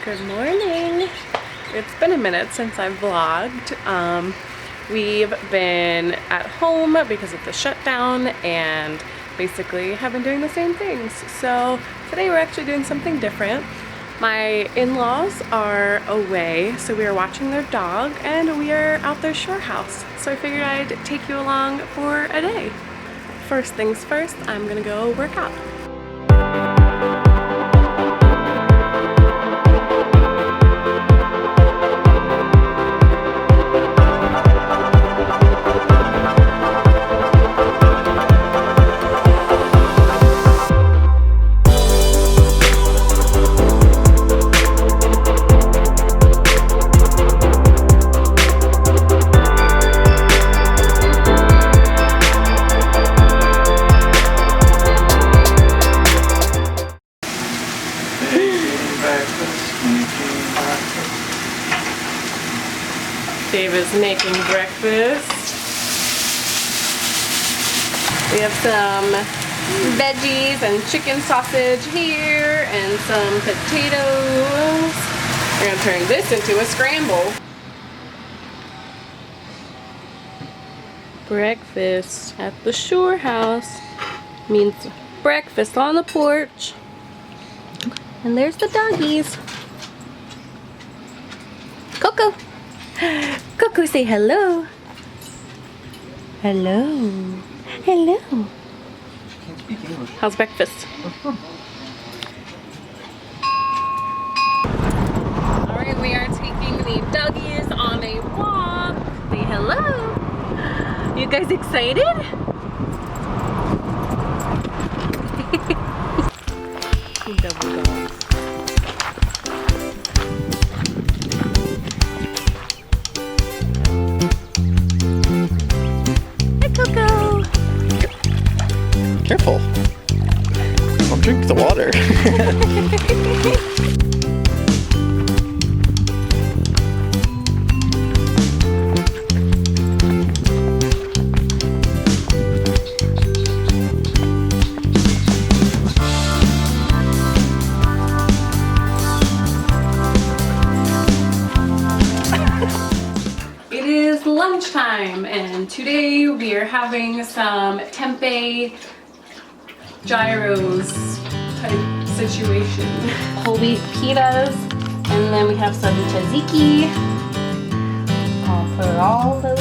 Good morning. It's been a minute since I've vlogged. We've been at home because of the shutdown and basically have been doing the same things. So today we're actually doing something different. My in-laws are away, so we are watching their dog and we are out their shore house. So I figured I'd take you along for a day. First things first, I'm gonna go work out. Dave is making breakfast. We have some veggies and chicken sausage here and some potatoes. We're gonna turn this into a scramble. Breakfast at the shore house means breakfast on the porch. And there's the doggies. Coco. Coco, say hello. Hello. Hello. Can't speak English. How's breakfast? Alright, we are taking the doggies on a walk. Say hello. You guys excited? Double dogs. Careful. Don't drink the water. It is lunchtime and today we are having some tempeh gyros type situation. Whole wheat pitas, and then we have some tzatziki. I'll put it all over.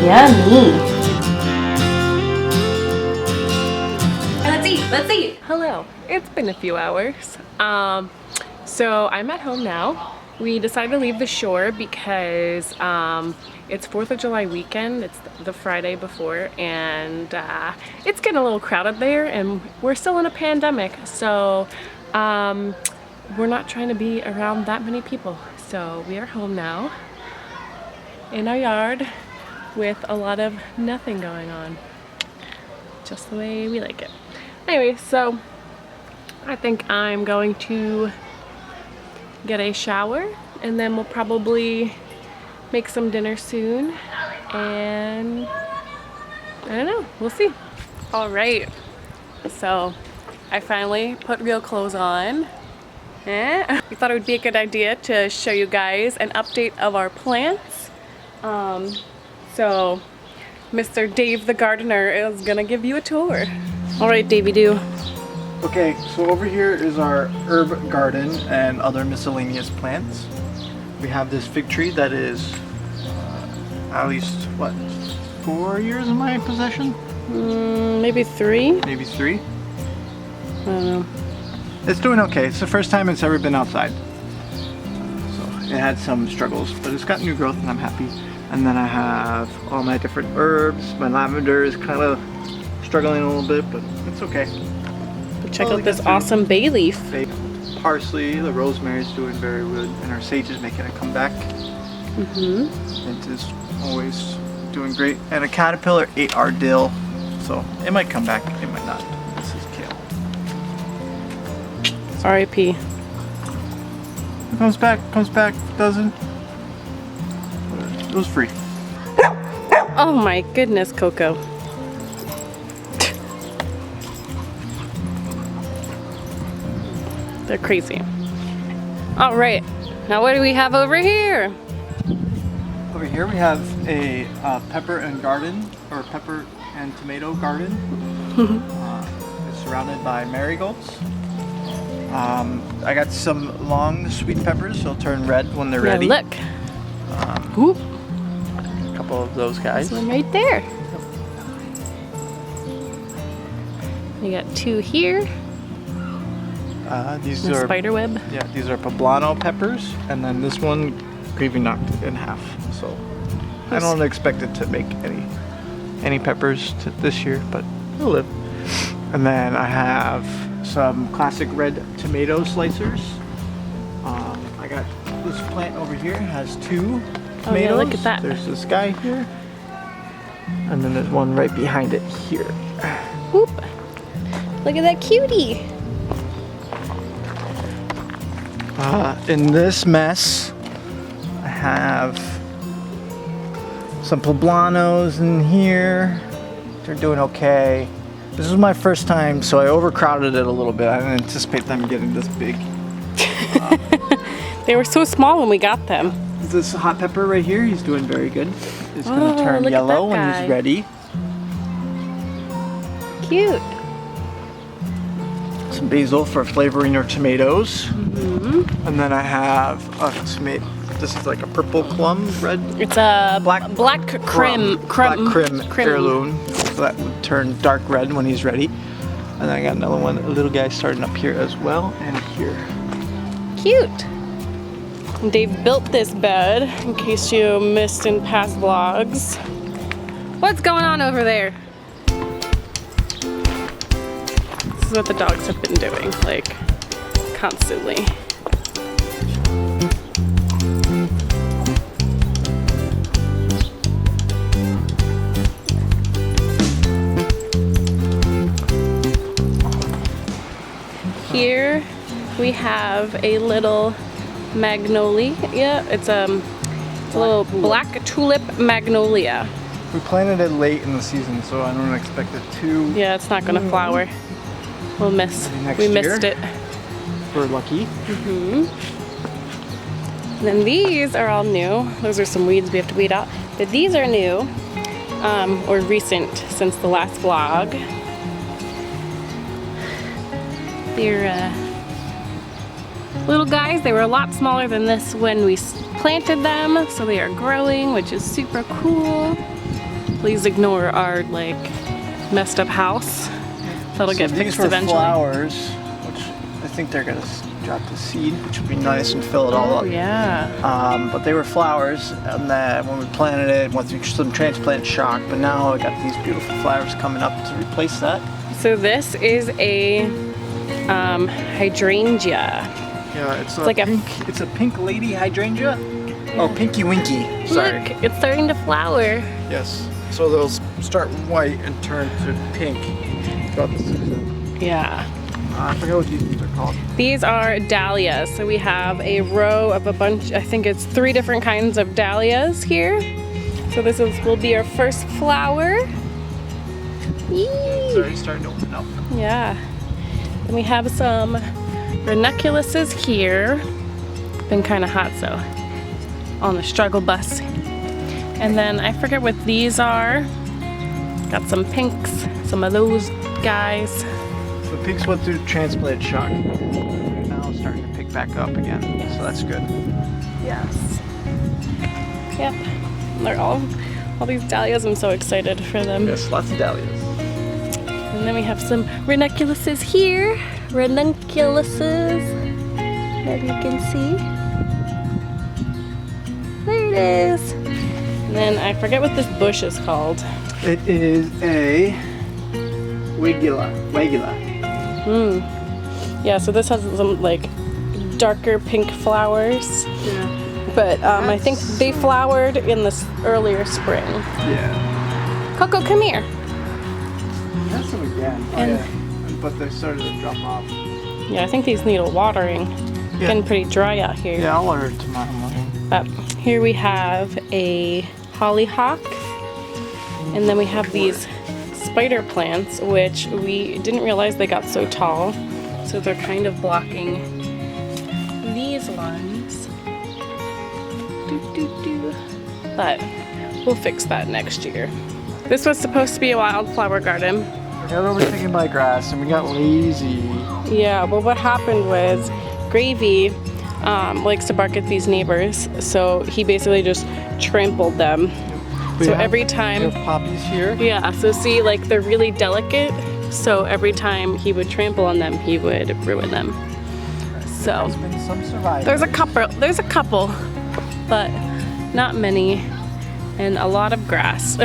Yummy. Let's eat. Hello. It's been a few hours. So I'm at home now. We decided to leave the shore because it's 4th of July weekend. It's the Friday before, and it's getting a little crowded there, and we're still in a pandemic. So we're not trying to be around that many people. So we are home now in our yard with a lot of nothing going on. Just the way we like it. Anyway, so I think I'm going to get a shower and then we'll probably make some dinner soon, and I don't know, we'll see. All right, so I finally put real clothes on. We thought it would be a good idea to show you guys an update of our plants. So Mr. Dave the gardener is gonna give you a tour. All right, Davey do. Okay, so over here is our herb garden and other miscellaneous plants. We have this fig tree that is at least, what, 4 years in my possession? Maybe 3? Maybe 3. I don't know. It's doing okay. It's the first time it's ever been outside. So it had some struggles, but it's got new growth and I'm happy. And then I have all my different herbs. My lavender is kind of struggling a little bit, but it's okay. But check out this awesome bay leaf. Parsley, the rosemary is doing very good, and our sage is making a commback. Mint is always doing great. And a caterpillar ate our dill, so it might come back, it might not. This is kale. R.I.P. It comes back, doesn't. It was free. Oh my goodness, Coco. They're crazy. All right, now what do we have over here? Over here we have a pepper and garden, or pepper and tomato garden. It's surrounded by marigolds. I got some long sweet peppers, they'll turn red when they're ready. Look. Whoop. A couple of those guys. This one right there. We got 2 here. These The are spider web. Yeah, these are poblano peppers, and then this one Gravy knocked in half. So I don't expect it to make any peppers this year, but it'll live. And then I have some classic red tomato slicers. I got this plant over here, has 2 tomatoes. Oh yeah, look at that. There's this guy here, and then there's one right behind it here. Whoop! Look at that cutie. In this mess, I have some poblanos in here. They're doing okay. This is my first time, so I overcrowded it a little bit. I didn't anticipate them getting this big. They were so small when we got them. This hot pepper right here, he's doing very good. It's going to turn look at yellow that when guy. he's ready. Cute. Some basil for flavoring your tomatoes. And then I have a tomato. This is like a purple plum, red. It's a black crim heirloom. So that would turn dark red when he's ready. And then I got another one, a little guy starting up here as well, and here. Cute. And Dave built this bed, in case you missed in past vlogs. What's going on over there? This is what the dogs have been doing, like, constantly. Here we have a little magnolia. Yeah, it's a little black tulip magnolia. We planted it late in the season, so I don't expect it to. Yeah, it's not gonna flower. We'll miss. Next We missed year. it. We're lucky. And then these are all new. Those are some weeds we have to weed out. But these are new, or recent since the last vlog. They're little guys. They were a lot smaller than this when we planted them, so they are growing, which is super cool. Please ignore our like messed up house. That'll get fixed eventually. Flowers, which I think they're gonna drop the seed, which would be nice and fill it all up. Yeah. But they were flowers, and then when we planted it, went through some transplant shock. But now I got these beautiful flowers coming up to replace that. So this is a hydrangea. Yeah, it's like a pink. It's a pink lady hydrangea. Oh, Pinky Winky. Sorry. Look, it's starting to flower. Yes. So they'll start white and turn to pink throughout the season. Yeah. I forget what these are called. These are dahlias. So we have a row of a bunch, I think it's 3 different kinds of dahlias here. So this will be our first flower. Yee. It's already starting to open up. Yeah. Then we have some ranunculuses here. Been kind of hot, so on the struggle bus. And then I forget what these are. Got some pinks, some of those guys. The pinks went through transplant shock. They're now starting to pick back up again, so that's good. Yes. Yep. They're all these dahlias. I'm so excited for them. Yes, lots of dahlias. And then we have some ranunculuses here. Ranunculuses, that you can see. There it is. And then I forget what this bush is called. It is a wagula. Yeah, so this has some like darker pink flowers. Yeah. but I think they flowered in this earlier spring. Yeah. Coco, come here. That's them again. But they started to drop off. Yeah, I think these need a watering. Yeah. Getting pretty dry out here. Yeah, I'll order it tomorrow morning. But here we have a hollyhock, and then we have these spider plants, which we didn't realize they got so tall, so they're kind of blocking these ones. But we'll fix that next year. This was supposed to be a wildflower garden. We got overtaken by grass and we got lazy. Yeah, well what happened was Gravy likes to bark at these neighbors, so he basically just trampled them. So every time... We have poppies here. Yeah, so see, like they're really delicate, so every time he would trample on them, he would ruin them. So There's been some survivors. there's a couple, but not many, and a lot of grass.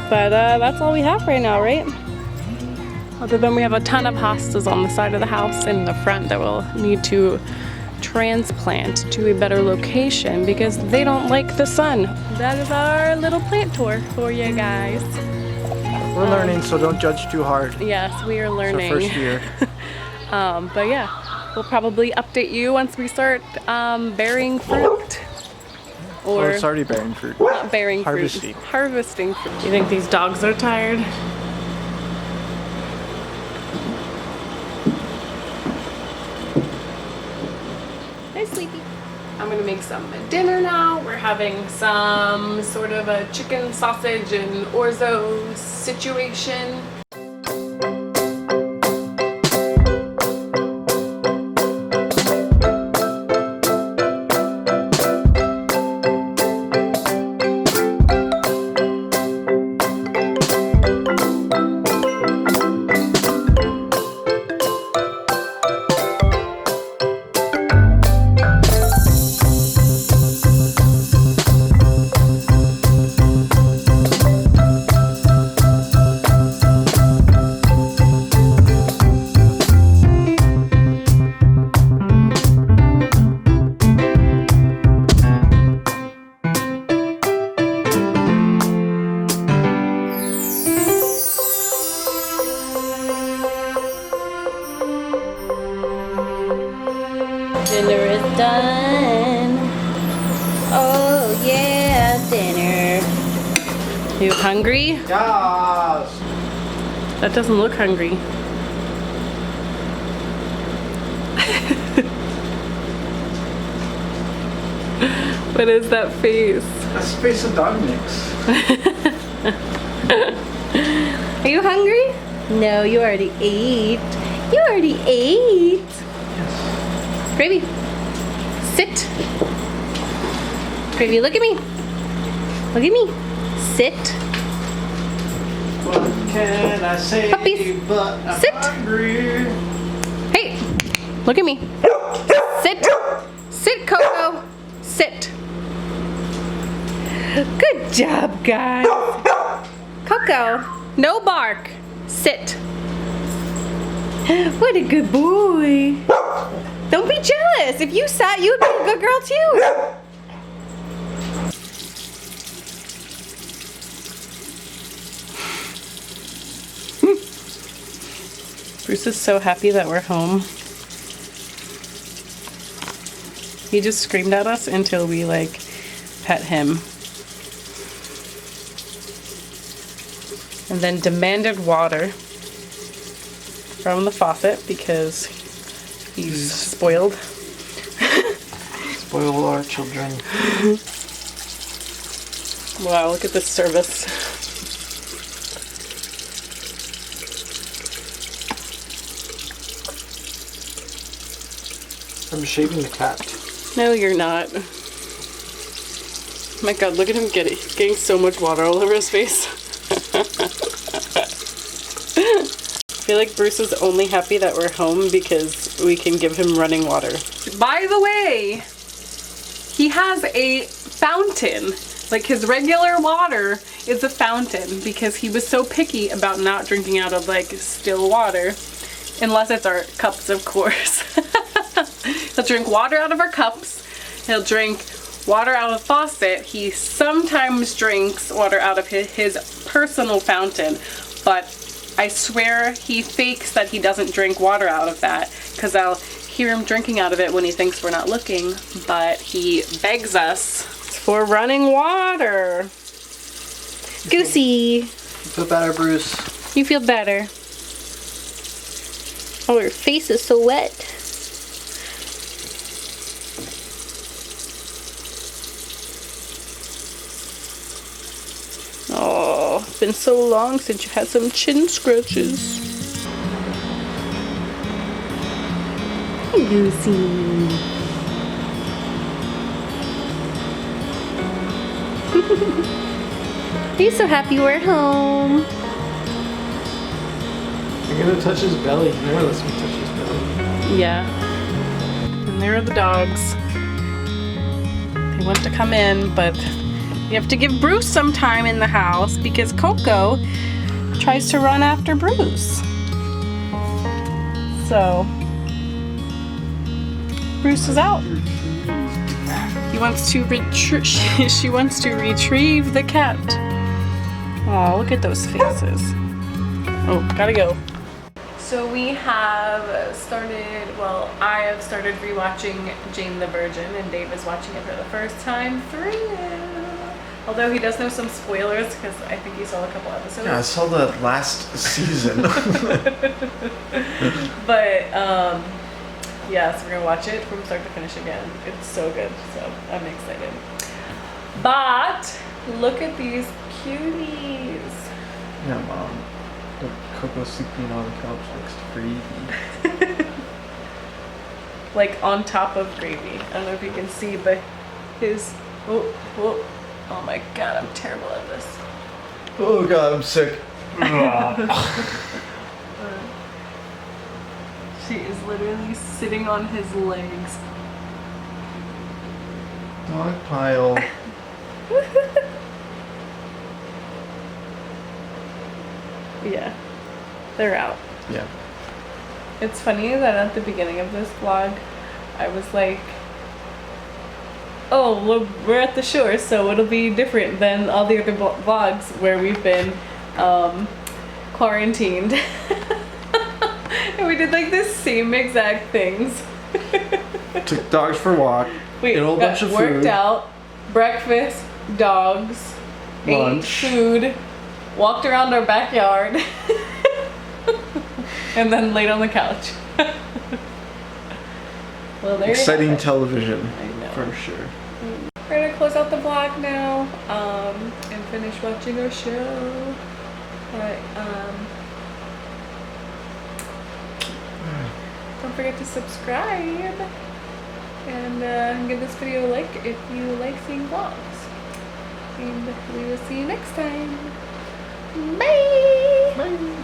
But that's all we have right now, right? Other than we have a ton of hostas on the side of the house and in the front that we'll need to transplant to a better location because they don't like the sun. That is our little plant tour for you guys. We're learning, so don't judge too hard. Yes, we are learning. It's our first year. But yeah, we'll probably update you once we start bearing fruit. Or it's already bearing fruit. not bearing Harvesting. fruit. Harvesting fruit. You think these dogs are tired? Hey, Sleepy. I'm gonna make some dinner now. We're having some sort of a chicken sausage and orzo situation. Dinner is done. Oh yeah, dinner. You hungry? Yes. That doesn't look hungry. What is that face? That's the face of dog mix. Are you hungry? No, you already ate. You already ate. Yes. Gravy, sit. Gravy, look at me. Look at me. Sit. What can I say? Puppies. But I'm Sit. hungry. Hey, look at me. Sit. Sit, Coco. Sit. Good job, guys. Coco, no bark. Sit. What a good boy. Don't be jealous. If you sat, you'd be a good girl too. Bruce is so happy that we're home. He just screamed at us until we like pet him. And then demanded water from the faucet because he's spoiled. Spoil our children. Wow, look at this service. I'm shaving the cat. No, you're not. My God, look at him getting so much water all over his face. I feel like Bruce is only happy that we're home because we can give him running water. By the way, he has a fountain. Like his regular water is a fountain because he was so picky about not drinking out of like still water. Unless it's our cups, of course. He'll drink water out of our cups. He'll drink water out of the faucet. He sometimes drinks water out of his personal fountain, but I swear he fakes that he doesn't drink water out of that, because I'll hear him drinking out of it when he thinks we're not looking, but he begs us for running water. Goosey. You feel better, Bruce? You feel better. Oh, your face is so wet. Oh, it's been so long since you've had some chin scratches. Hey, Goosey. He's so happy we're home. You're gonna touch his belly. He never lets me touch his belly. Yeah. And there are the dogs. They want to come in, but you have to give Bruce some time in the house because Coco tries to run after Bruce. So, Bruce is out. He wants to she wants to retrieve the cat. Oh, look at those faces. Oh, gotta go. So we have started, well, I have started rewatching Jane the Virgin, and Dave is watching it for the first time through. Although he does know some spoilers, because I think he saw a couple episodes. Yeah, I saw the last season. But, yeah, so we're gonna watch it from start to finish again. It's so good, so I'm excited. But, look at these cuties. Yeah, Mom. The Coco sleeping on the couch looks creepy. Like on top of gravy. I don't know if you can see, but his, oh my god, I'm terrible at this. Oh god, I'm sick. She is literally sitting on his legs. Dog pile. Yeah, they're out. Yeah. It's funny that at the beginning of this vlog, I was like, oh, we're at the shore, so it'll be different than all the other vlogs where we've been quarantined. And we did like the same exact things. Took dogs for a walk. We ate a whole bunch of worked food. out, breakfast, dogs, Lunch. ate food, walked around our backyard, and then laid on the couch. Well, there Exciting you have it. television. I know. For sure. We're gonna close out the vlog now and finish watching our show. But don't forget to subscribe and give this video a like if you like seeing vlogs. And we will see you next time. Bye! Bye.